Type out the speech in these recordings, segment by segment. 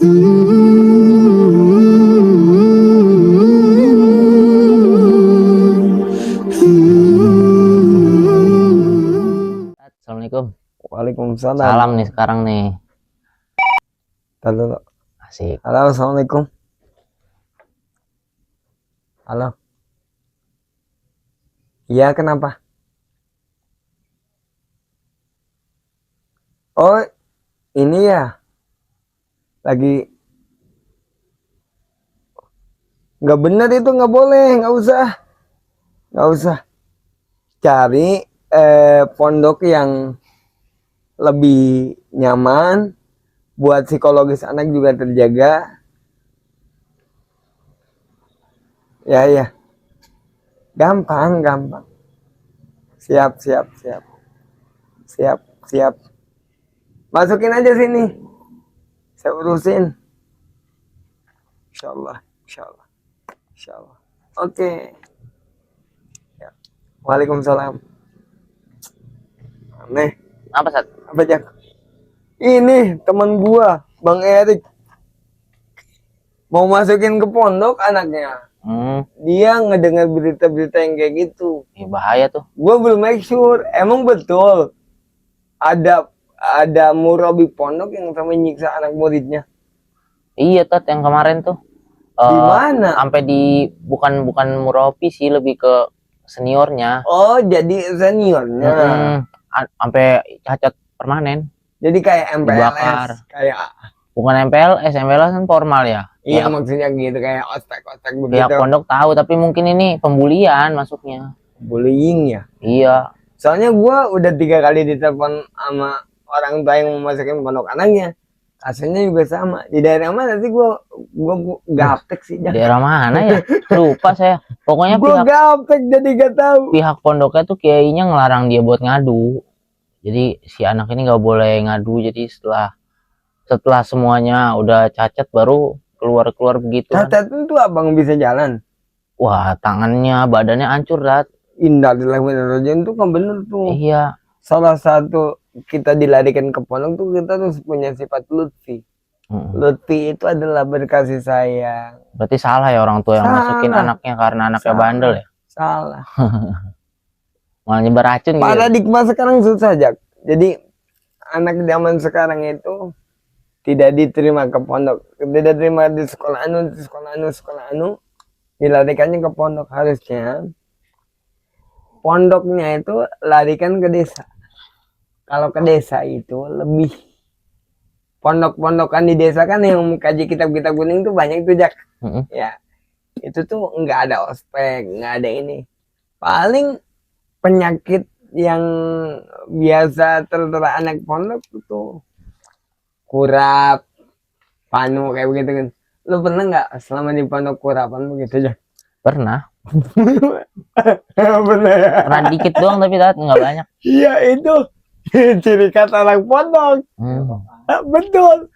Assalamualaikum. Waalaikumsalam. Salam nih sekarang nih. Halo. Asik. Halo, assalamualaikum. Halo. Iya, kenapa? Oh, ini ya. Lagi. Nggak bener itu, nggak boleh, nggak usah. Nggak usah. Cari pondok yang lebih nyaman, buat psikologis anak juga terjaga. Ya, ya. Gampang, gampang. Siap, siap, siap. Siap, siap. Masukin aja sini. Saya urusin. Insyaallah, insyaallah. Insyaallah. Oke. Ya. Waalaikumsalam. Aneh. Apa, Sat? Apa, Jak? Ini teman gua, Bang Erik. Mau masukin ke pondok anaknya. Dia ngedengar berita-berita yang kayak gitu. Bahaya tuh. Gua belum make sure. Emang betul ada murabi pondok yang sampai nyiksa anak muridnya? Iya, Tat, yang kemarin tuh. Di mana? Sampai di bukan murabi sih, lebih ke seniornya. Oh, jadi seniornya. Sampai cacat permanen. Jadi kayak MPLS, Dibakar. kayak Bukan MPLS kan formal ya. iya, maksudnya gitu, kayak ospek begitu. Pihak pondok tahu, tapi mungkin ini pembulian masuknya. Bullying ya. Iya. Soalnya gua udah 3 kali ditelepon sama orang tua yang mau masukin pondok anaknya. Kasusnya juga sama. Di daerah mana sih, gua gaptek sih. Daerah mana ya? Lupa saya. Pokoknya Gua gaptek jadi gak tahu. Pihak pondoknya tuh kiainya ngelarang dia buat ngadu. Jadi si anak ini nggak boleh ngadu. Jadi setelah semuanya udah cacat baru keluar begitu. Cacat itu abang bisa jalan. Wah, tangannya, badannya hancur, Rat. Innalillahi itu kan bener tuh. Iya. Salah satu kita dilarikan ke pondok tuh kita tuh punya sifat lutfi. Lutfi itu adalah berkasih sayang. Berarti salah ya orang tua yang masukin anaknya karena anaknya bandel ya? Salah. Malah nyebar racun gitu. Paradigma sekarang susah, Jak. Jadi anak zaman sekarang itu tidak diterima ke pondok, tidak diterima di sekolah anu, dilarikannya ke pondok. Harusnya pondoknya itu larikan ke desa. Kalau ke desa itu lebih, pondok-pondokan di desa kan yang kaji kitab-kitab kuning tuh banyak tuh, Jak. Ya, itu tuh nggak ada ospek, nggak ada ini. Paling penyakit yang biasa tertera anak pondok itu kurap, panu kayak begitu kan. Lu pernah nggak selama di pondok kurapan begitu, Jak? Pernah. Pernah dikit doang tapi nggak banyak. Iya, itu ciri khas anak pondok. Betul.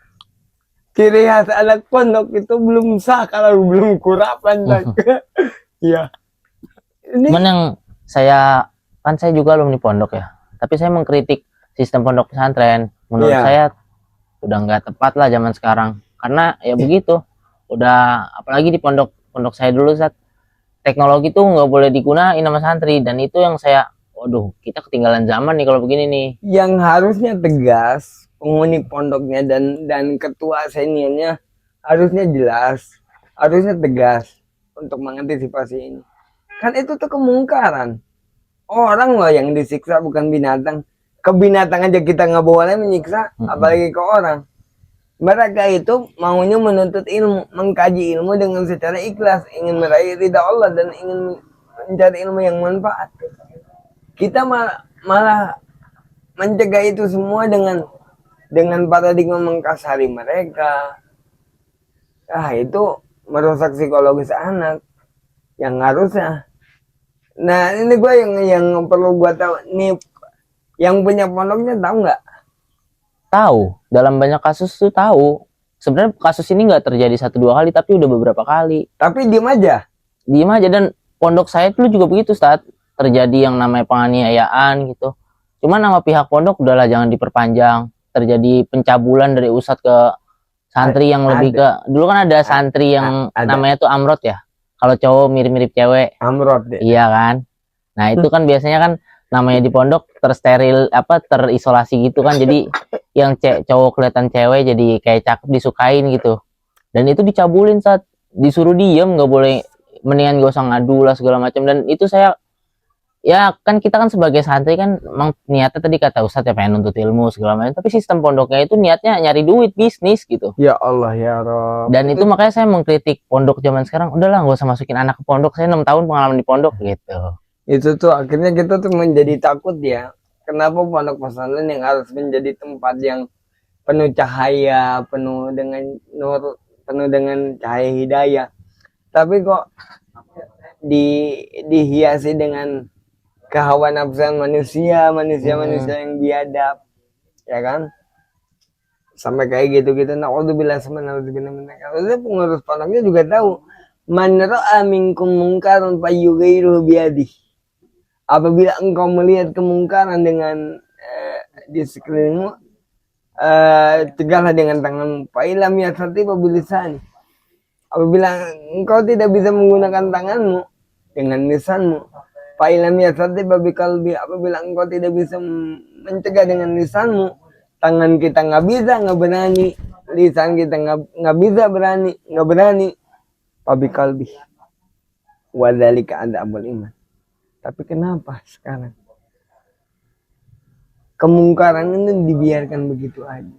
Ciri khas anak pondok itu belum sah kalau belum kurapan, Jak. Iya. Ini yang saya juga alumni pondok ya. Tapi saya mengkritik sistem pondok pesantren. Menurut saya udah nggak tepat lah zaman sekarang. Karena ya begitu. Udah, apalagi di pondok saya dulu, saat teknologi tuh nggak boleh digunain sama santri, dan itu yang saya, waduh, kita ketinggalan zaman nih kalau begini nih. Yang harusnya tegas penghuni pondoknya dan ketua seniornya harusnya jelas, harusnya tegas untuk mengantisipasi ini. Kan itu tuh kemungkaran. Orang loh yang disiksa, bukan binatang. Ke binatang aja kita nggak boleh menyiksa, apalagi ke orang. Mereka itu maunya menuntut ilmu, mengkaji ilmu dengan secara ikhlas, ingin meraih ridha Allah dan ingin mencari ilmu yang manfaat. Kita malah mencegah itu semua dengan paradigma mengkasari mereka. Itu merusak psikologis anak yang harusnya. Nah, ini gue yang perlu gue tahu nih, yang punya pondoknya tahu nggak? Tahu, dalam banyak kasus tuh tahu. Sebenarnya kasus ini nggak terjadi 1-2 kali, tapi udah beberapa kali. Tapi diem aja, dan pondok saya dulu juga begitu, saat terjadi yang namanya penganiayaan gitu. Cuman sama pihak pondok udahlah jangan diperpanjang. Terjadi pencabulan dari ustadz ke Santri yang lebih ke, dulu kan ada santri yang Ada. namanya tuh amrot ya. Kalau cowok mirip-mirip cewek, Amrot deh. iya kan. Nah itu kan biasanya kan namanya di pondok tersteril apa terisolasi gitu kan. Jadi yang cowok kelihatan cewek jadi kayak cakep disukain gitu. Dan itu dicabulin saat disuruh diem, nggak boleh, mendingan gak usah ngadu lah segala macam. Dan itu saya, ya kan kita kan sebagai santri kan emang niatnya tadi kata Ustadz ya pengen nuntut ilmu segala macam, tapi sistem pondoknya itu niatnya nyari duit, bisnis gitu. Ya Allah ya Rob. Dan itu makanya saya mengkritik pondok zaman sekarang, udahlah nggak usah masukin anak ke pondok, saya 6 tahun pengalaman di pondok gitu. Itu tuh akhirnya kita tuh menjadi takut ya. Kenapa pondok pesantren yang harus menjadi tempat yang penuh cahaya, penuh dengan nur, penuh dengan cahaya hidayah. Tapi kok dihiasi dengan kehawa nafsuan manusia yang biadab, ya kan? Sampai kayak gitu-gitu. Naudzubillah subhanallahi. Kalau pengurus pondoknya juga tahu, man ra'a minkum mungkaran falyughayyirhu biyadihi. Apabila engkau melihat kemungkaran dengan di sekelilingmu, cegahlah dengan tanganmu. Fa illam yastati fa bilisani. Apabila engkau tidak bisa menggunakan tanganmu, dengan lisanmu. Fa illam yastati fa biqalbi. Apabila engkau tidak bisa mencegah dengan lisanmu, tangan kita nggak berani, lisan kita nggak berani, fa biqalbi. Wa dzalika adzabul iman. Tapi kenapa sekarang kemungkaran ini dibiarkan begitu aja,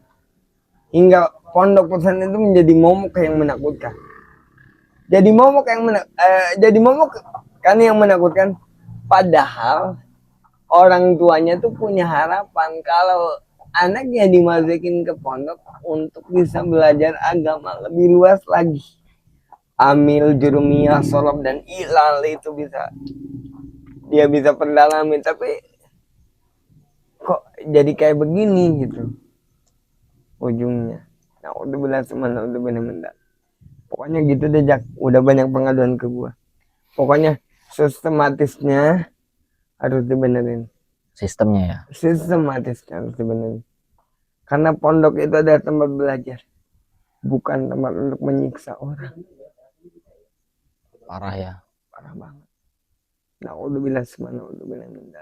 hingga pondok pesantren itu menjadi momok yang menakutkan. Jadi momok kan yang menakutkan. Padahal orang tuanya tuh punya harapan kalau anaknya dimasukin ke pondok untuk bisa belajar agama lebih luas lagi. Amil, jurumiyah, sholop, dan ilal itu dia bisa pendalami, tapi kok jadi kayak begini gitu ujungnya. Nah udah benar. Pokoknya gitu deh Jak, udah banyak pengaduan ke gua. Pokoknya sistematisnya harus dibenerin. Sistemnya ya. Harus dibenerin. Karena pondok itu adalah tempat belajar, bukan tempat untuk menyiksa orang. Parah ya. Parah banget. Naudzubillah subhanallahi.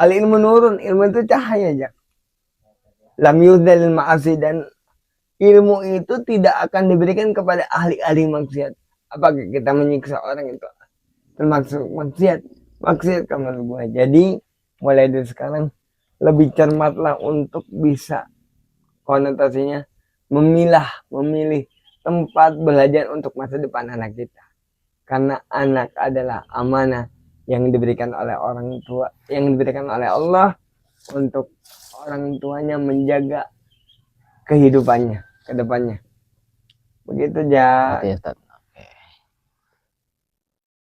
Al ilmu nurun, ilmu itu cahaya aja. Lam yuzdalil ma'asi, dan ilmu itu tidak akan diberikan kepada ahli-ahli maksiat. Apakah kita menyiksa orang itu termasuk maksiat kamar gua. Jadi mulai dari sekarang lebih cermatlah untuk bisa konotasinya memilih tempat belajar untuk masa depan anak kita. Karena anak adalah amanah yang diberikan oleh orang tua, yang diberikan oleh Allah untuk orang tuanya menjaga kehidupannya ke depannya. Begitu aja. Berarti ya, Ustaz.